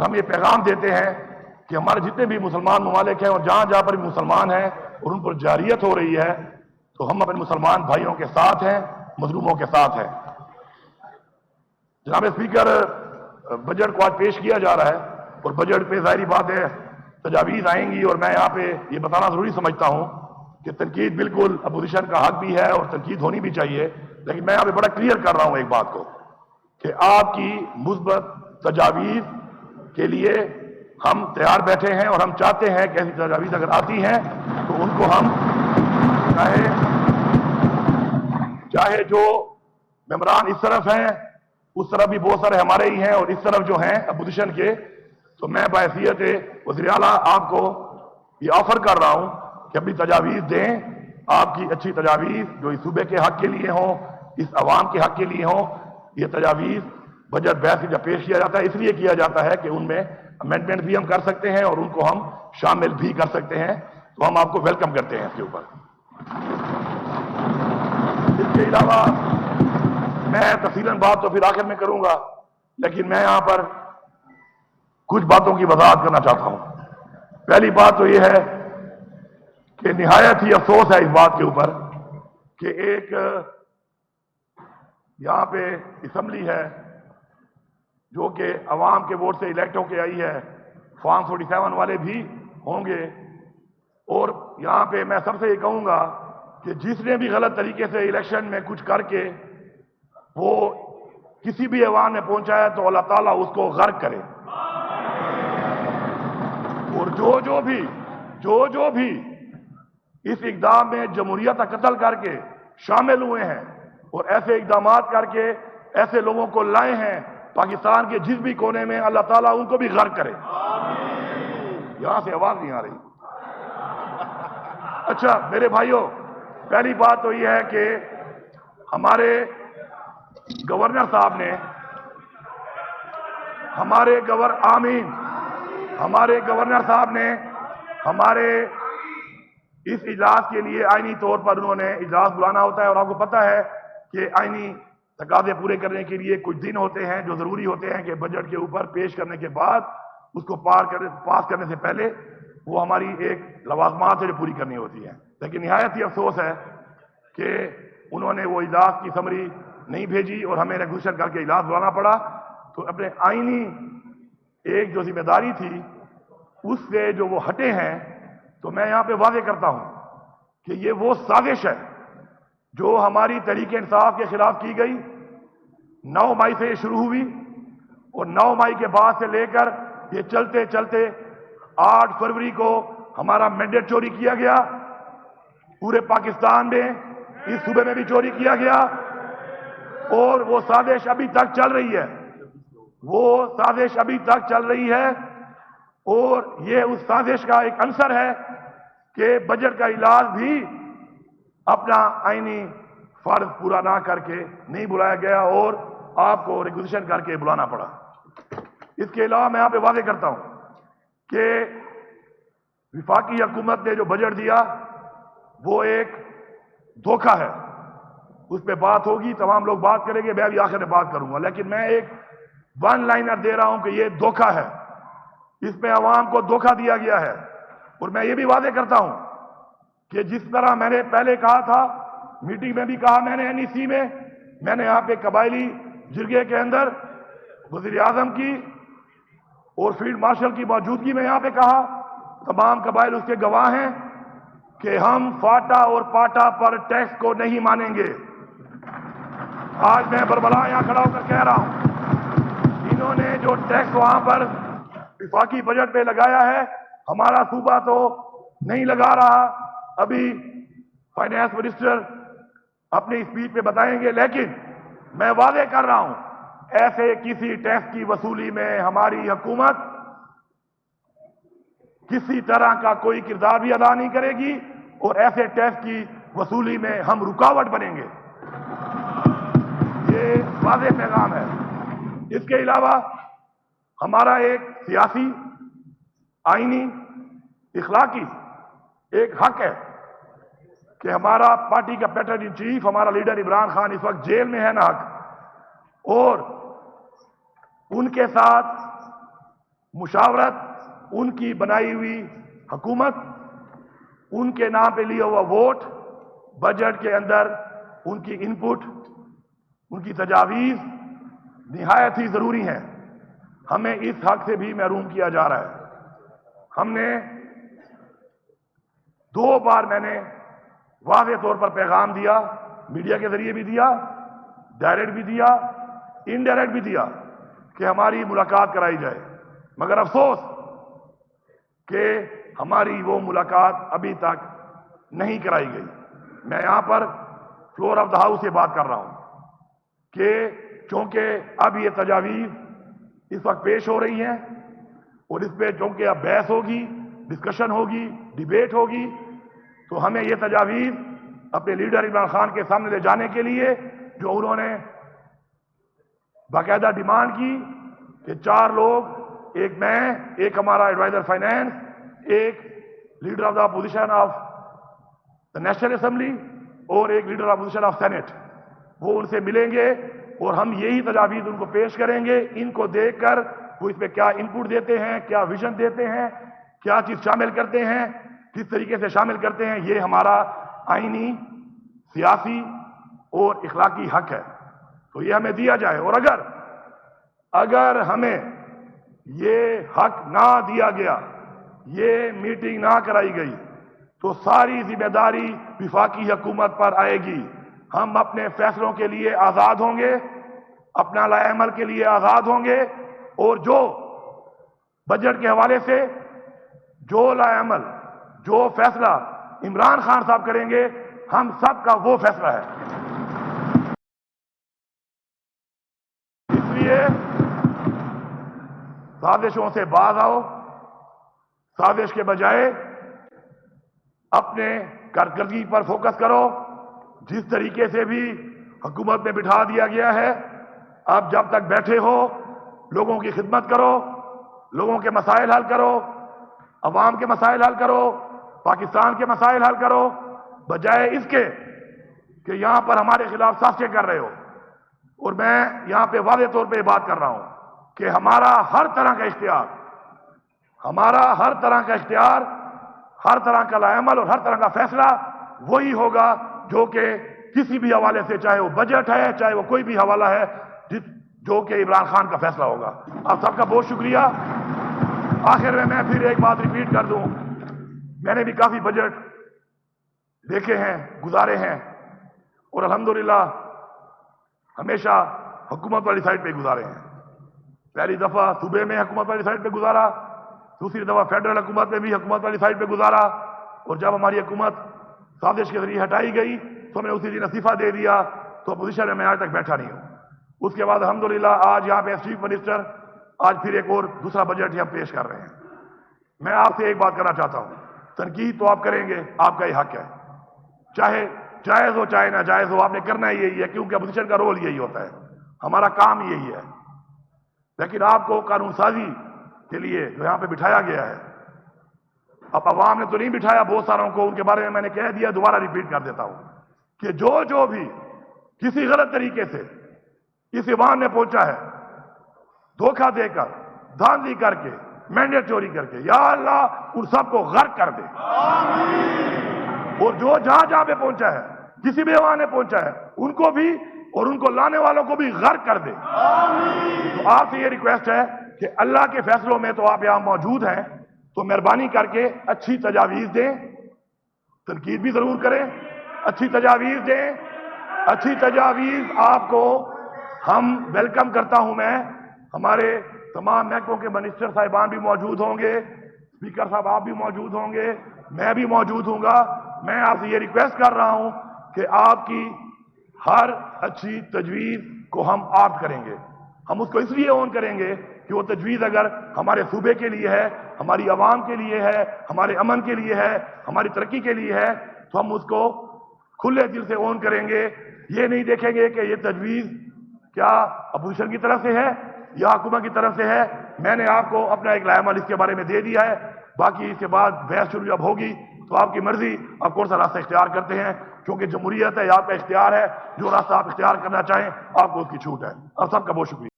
اور ہم یہ پیغام دیتے ہیں کہ ہمارے جتنے بھی مسلمان ممالک ہیں اور جہاں جہاں پر بھی مسلمان ہیں اور ان پر جارحیت ہو رہی ہے تو ہم اپنے مسلمان بھائیوں کے ساتھ ہیں، مظلوموں کے ساتھ ہیں۔ جناب اسپیکر، بجٹ کو آج پیش کیا جا رہا ہے اور بجٹ پہ ظاہری بات ہے تجاویز آئیں گی، اور میں یہاں پہ یہ بتانا ضروری سمجھتا ہوں کہ تنقید بالکل اپوزیشن کا حق بھی ہے اور تنقید ہونی بھی چاہیے، لیکن میں یہاں پہ بڑا کلیئر کر رہا ہوں ایک بات کو کہ آپ کی مثبت تجاویز کے لیے ہم تیار بیٹھے ہیں، اور ہم چاہتے ہیں کہ ایسی تجاویز اگر آتی ہیں تو ان کو ہم چاہے جو ممبران اس طرف ہیں اس طرف بھی بہت سارے ہمارے ہی ہیں، اور اس طرف جو ہیں اپوزیشن کے، تو میں بحیثیت وزیر اعلیٰ آپ کو یہ آفر کر رہا ہوں کہ اپنی تجاویز دیں، آپ کی اچھی تجاویز جو اس صوبے کے حق کے لیے ہوں، اس عوام کے حق کے لیے ہوں۔ یہ تجاویز بجٹ بحث جب پیش کیا جاتا ہے اس لیے کیا جاتا ہے کہ ان میں امینڈمنٹ بھی ہم کر سکتے ہیں اور ان کو ہم شامل بھی کر سکتے ہیں، تو ہم آپ کو ویلکم کرتے ہیں اس کے اوپر۔ اس کے علاوہ میں تفصیلاً بات تو پھر آخر میں کروں گا، لیکن میں یہاں پر کچھ باتوں کی وضاحت کرنا چاہتا ہوں۔ پہلی بات تو یہ ہے کہ نہایت ہی افسوس ہے اس بات کے اوپر کہ ایک یہاں پہ اسمبلی ہے جو کہ عوام کے ووٹ سے الیکٹ ہو کے آئی ہے، فارم 47 والے بھی ہوں گے، اور یہاں پہ میں سب سے یہ کہوں گا کہ جس نے بھی غلط طریقے سے الیکشن میں کچھ کر کے وہ کسی بھی ایوان میں پہنچا ہے تو اللہ تعالیٰ اس کو غرق کرے، اور جو بھی اس اقدام میں جمہوریت کا قتل کر کے شامل ہوئے ہیں اور ایسے اقدامات کر کے ایسے لوگوں کو لائے ہیں پاکستان کے جس بھی کونے میں، اللہ تعالیٰ ان کو بھی غرق کرے۔ یہاں سے آواز نہیں آ رہی۔ اچھا میرے بھائیوں، پہلی بات تو یہ ہے کہ ہمارے گورنر صاحب نے ہمارے گورنر صاحب نے ہمارے اس اجلاس کے لیے آئینی طور پر انہوں نے اجلاس بلانا ہوتا ہے، اور آپ کو پتہ ہے کہ آئینی تقاضے پورے کرنے کے لیے کچھ دن ہوتے ہیں جو ضروری ہوتے ہیں کہ بجٹ کے اوپر پیش کرنے کے بعد اس کو پاس کرنے سے پہلے وہ ہماری ایک لوازمات ہے جو پوری کرنی ہوتی ہے۔ لیکن نہایت ہی افسوس ہے کہ انہوں نے وہ اجلاس کی سمری نہیں بھیجی اور ہمیں نیگوشیٹ کر کے اجلاس بلانا پڑا، تو اپنے آئینی ایک جو ذمہ داری تھی اس سے جو وہ ہٹے ہیں، تو میں یہاں پہ واضح کرتا ہوں کہ یہ وہ سازش ہے جو ہماری تحریک انصاف کے خلاف کی گئی۔ 9 مئی سے یہ شروع ہوئی اور 9 مئی کے بعد سے لے کر یہ چلتے چلتے 8 فروری کو ہمارا مینڈیٹ چوری کیا گیا، پورے پاکستان میں اس صوبے میں بھی چوری کیا گیا، اور وہ سازش ابھی تک چل رہی ہے، اور یہ اس سازش کا ایک عنصر ہے کہ بجٹ کا اجلاس بھی اپنا آئینی فرض پورا نہ کر کے نہیں بلایا گیا اور آپ کو ریکوزیشن کر کے بلانا پڑا۔ اس کے علاوہ میں یہاں پہ واضح کرتا ہوں کہ وفاقی حکومت نے جو بجٹ دیا وہ ایک دھوکہ ہے، اس پہ بات ہوگی، تمام لوگ بات کریں گے، میں بھی آخر میں بات کروں گا، لیکن میں ایک ون لائنر دے رہا ہوں کہ یہ دھوکہ ہے، اس میں عوام کو دھوکہ دیا گیا ہے۔ اور میں یہ بھی واضح کرتا ہوں کہ جس طرح میں نے پہلے کہا تھا، میٹنگ میں بھی کہا میں نے NEC میں، میں نے یہاں پہ قبائلی جرگے کے اندر وزیر اعظم کی اور فیلڈ مارشل کی موجودگی میں یہاں پہ کہا، تمام قبائل اس کے گواہ ہیں کہ ہم فاٹا اور پاٹا پر ٹیکس کو نہیں مانیں گے۔ آج میں بربلا یہاں کھڑا ہو کر کہہ رہا ہوں، انہوں نے جو ٹیکس وہاں پر وفاقی بجٹ پہ لگایا ہے، ہمارا صوبہ تو نہیں لگا رہا، ابھی فائنانس منسٹر اپنی اسپیچ پہ بتائیں گے، لیکن میں واضح کر رہا ہوں ایسے کسی ٹیکس کی وصولی میں ہماری حکومت کسی طرح کا کوئی کردار بھی ادا نہیں کرے گی، اور ایسے ٹیکس کی وصولی میں ہم رکاوٹ بنیں گے۔ یہ واضح پیغام ہے۔ اس کے علاوہ ہمارا ایک سیاسی، آئینی، اخلاقی ایک حق ہے کہ ہمارا پارٹی کا پیٹرن ان چیف، ہمارا لیڈر عمران خان اس وقت جیل میں ہے ناحق، اور ان کے ساتھ मुशावरत उनकी बनाई हुई हुकूमत, उनके नाम पे लिया हुआ वोट, बजट के अंदर उनकी इनपुट, उनकी तजावीज़ निहायत ही ज़रूरी हैं। हमें इस हक से भी महरूम किया जा रहा है। हमने 2 बार मैंने वाज़ेह तौर पर पैगाम दिया, मीडिया के जरिए भी दिया, डायरेक्ट भी दिया, इनडायरेक्ट भी दिया कि हमारी मुलाकात कराई जाए, मगर अफसोस कि हमारी वो मुलाकात अभी तक नहीं कराई गई। मैं यहां पर फ्लोर ऑफ द हाउस से बात कर रहा हूं कि चूंकि अब ये तजावीज़ इस वक्त पेश हो रही हैं और इस पर चूंकि अब बहस होगी, डिस्कशन होगी, डिबेट होगी, तो हमें ये तजावीज़ अपने लीडर इमरान खान के सामने ले जाने के लिए, जो उन्होंने बाकायदा डिमांड की कि 4 लोग, एक मैं, एक हमारा एडवाइजर फाइनेंस, एक leader of the opposition of the national assembly और एक leader of opposition of senate, वो उनसे मिलेंगे और हम यही तजावीज़ उनको पेश करेंगे। इनको देखकर वो इसमें क्या इनपुट देते हैं, क्या विजन देते हैं, क्या चीज़ शामिल करते हैं, किस तरीके से शामिल करते हैं, ये हमारा आईनी, सियासी और इखलाकी हक है, तो ये हमें दिया जाए। और अगर हमें ये हक ना दिया गया, ये मीटिंग ना कराई गई, तो सारी जिम्मेदारी विफाकी हुकूमत पर आएगी। हम अपने फैसलों के लिए आज़ाद होंगे, अपना लाएअमल के लिए आज़ाद होंगे, और जो बजट के हवाले से जो लाएअमल, जो फैसला इमरान खान साहब करेंगे, हम सब का वो फैसला है। इसलिए साजिशों से बाज आओ, साजिश के बजाय अपने कारकर्दगी पर फोकस करो। जिस तरीके से भी हुकूमत में बिठा दिया गया है, अब जब तक बैठे हो, लोगों की खिदमत करो, लोगों के मसाइल हल करो, अवाम के मसाइल हल करो, पाकिस्तान के मसाइल हल करो, बजाय इसके कि यहां पर हमारे खिलाफ साजिशें कर रहे हो। और मैं यहां पे वाज़ेह तौर पे बात कर रहा हूं कि हमारा हर तरह का इख्तियार, हर तरह का लाएअमल और हर तरह का फैसला वही होगा जो कि किसी भी हवाले से, चाहे वो बजट है, चाहे वो कोई भी हवाला है, जो कि इमरान खान का फैसला होगा। आप सबका बहुत शुक्रिया। आखिर में मैं फिर एक बात रिपीट कर दूं, मैंने भी काफी बजट देखे हैं, गुजारे हैं, और अल्हम्दुलिल्लाह हमेशा हुकूमत वाली साइड पे गुजारे हैं। पहली दफा सूबे में हुकूमत वाली साइड पे गुजारा, दूसरी दफा फेडरल हुकूमत में भी हुकूमत वाली साइड पे गुजारा, और जब हमारी हुकूमत साजिश के जरिए हटाई गई तो हमने उसी दिन इस्तीफा दे दिया, तो अपोजिशन में मैं आज तक बैठा नहीं हूं। उसके बाद अल्हम्दुलिल्लाह आज यहाँ पे चीफ मिनिस्टर, आज फिर एक और दूसरा बजट हम पेश कर रहे हैं। मैं आपसे एक बात करना चाहता हूं, तनकीद तो आप करेंगे, आपका ये हक है, चाहे जायज हो चाहे ना जायज हो, आपने करना ही यही है, क्योंकि अपोजिशन का रोल यही होता है, हमारा काम यही है। लेकिन आपको कानून साजी के लिए जो यहां पे बिठाया गया है, अब अवाम ने तो नहीं बिठाया, बहुत सारों को, उनके बारे में मैंने कह दिया, दोबारा रिपीट कर देता हूं कि जो भी किसी गलत तरीके से इस ईवान में पहुंचा है, धोखा देकर, धांधली करके, मैंडेट चोरी करके, या अल्लाह उन सबको गर्क कर दे। और जो जहां पे पहुंचा है, किसी भी ईवान में पहुंचा है, उनको भी और उनको लाने वालों को भी गर्क कर दे। तो आपसे ये रिक्वेस्ट है कि अल्लाह के फैसलों में तो आप यहां मौजूद हैं, तो मेहरबानी करके अच्छी तजावीज दें, तनकीद भी जरूर करें, अच्छी तजावीज दें, अच्छी तजावीज आपको हम वेलकम करता हूं। मैं, हमारे तमाम महकमों के मिनिस्टर साहिबान भी मौजूद होंगे, स्पीकर साहब आप भी मौजूद होंगे, मैं भी मौजूद हूंगा। मैं आपसे ये रिक्वेस्ट कर रहा हूं कि आपकी हर अच्छी तजवीज को हम आर्ट करेंगे, हम उसको इसलिए ऑन करेंगे कि वो तजवीज अगर हमारे सूबे के लिए है, हमारी आवाम के लिए है, हमारे अमन के लिए है, हमारी तरक्की के लिए है, तो हम उसको खुले दिल से ऑन करेंगे। ये नहीं देखेंगे कि ये तजवीज क्या अपोजिशन की तरफ से है या हुकूमत की तरफ से है। मैंने आपको अपना एक लाएअमल इसके बारे में दे दिया है, बाकी इसके बाद बहस शुरू जब होगी तो आपकी मर्जी, आप कौन सा रास्ता इख्तियार करते हैं, क्योंकि जमहूरियत है, आपका इख्तियार है, जो रास्ता आप इख्तियार करना चाहें आपको उसकी छूट है। आप सबका बहुत शुक्रिया।